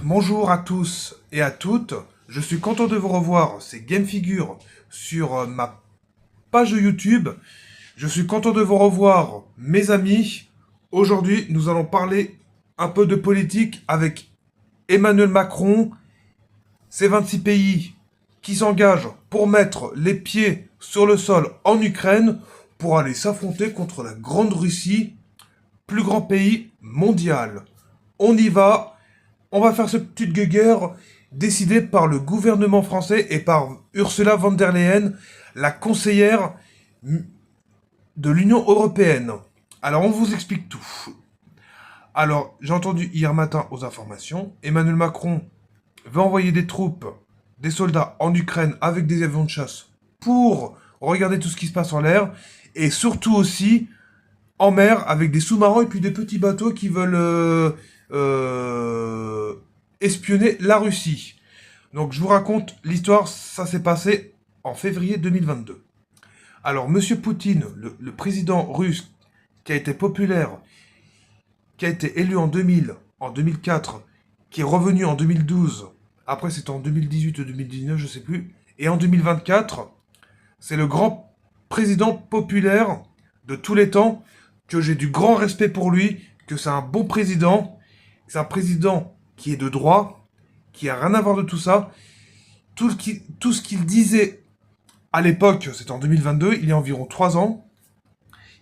Bonjour à tous et à toutes. Je suis content de vous revoir. C'est Gamefigure sur ma page YouTube. Je suis content de vous revoir, mes amis. Aujourd'hui, nous allons parler un peu de politique avec Emmanuel Macron, ces 26 pays qui s'engagent pour mettre les pieds sur le sol en Ukraine pour aller s'affronter contre la Grande Russie, plus grand pays mondial. On y va. On va faire cette petite guéguerre décidée par le gouvernement français et par Ursula von der Leyen, la conseillère de l'Union européenne. Alors, on vous explique tout. Alors, j'ai entendu hier matin aux informations, Emmanuel Macron veut envoyer des troupes, des soldats en Ukraine avec des avions de chasse pour regarder tout ce qui se passe en l'air et surtout aussi en mer avec des sous-marins et puis des petits bateaux qui veulent espionner la Russie. Donc je vous raconte l'histoire, ça s'est passé en février 2022. Alors Monsieur Poutine, le président russe qui a été populaire, qui a été élu en 2000, en 2004, qui est revenu en 2012, après c'était en 2018 ou 2019, je sais plus, et en 2024, c'est le grand président populaire de tous les temps, que j'ai du grand respect pour lui, que c'est un bon président, c'est un président qui est de droit, qui a rien à voir de tout ça. Tout ce qu'il disait à l'époque, c'était en 2022, il y a environ 3 ans,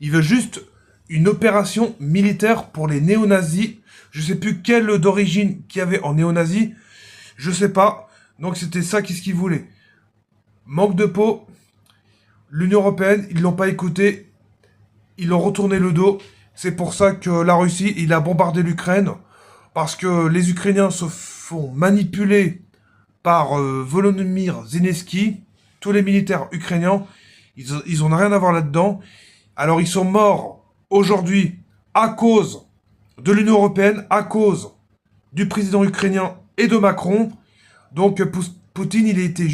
il veut juste une opération militaire pour les néo-nazis. Je sais plus quelle d'origine qu'il y avait en néo-nazis, je sais pas. Donc c'était ça qu'est-ce qu'il voulait. Manque de peau, l'Union Européenne, ils l'ont pas écouté, ils ont retourné le dos. C'est pour ça que la Russie, il a bombardé l'Ukraine. Parce que les Ukrainiens se font manipuler par Volodymyr Zelensky. Tous les militaires ukrainiens, ils ont rien à voir là-dedans. Alors ils sont morts aujourd'hui à cause de l'Union Européenne, à cause du président ukrainien et de Macron. Donc Poutine, il a été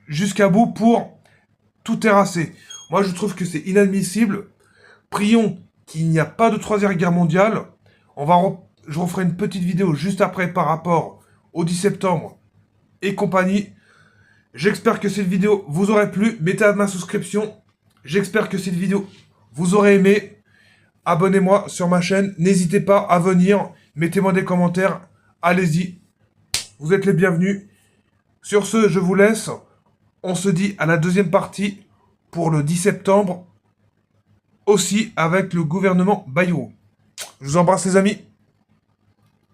jusqu'à bout pour tout terrasser. Moi, je trouve que c'est inadmissible. Prions qu'il n'y a pas de troisième guerre mondiale. Je referai une petite vidéo juste après par rapport au 10 septembre et compagnie. J'espère que cette vidéo vous aurait plu. Mettez à ma souscription. J'espère que cette vidéo vous aurait aimé. Abonnez-moi sur ma chaîne. N'hésitez pas à venir. Mettez-moi des commentaires. Allez-y. Vous êtes les bienvenus. Sur ce, je vous laisse. On se dit à la deuxième partie pour le 10 septembre. Aussi avec le gouvernement Bayrou. Je vous embrasse les amis.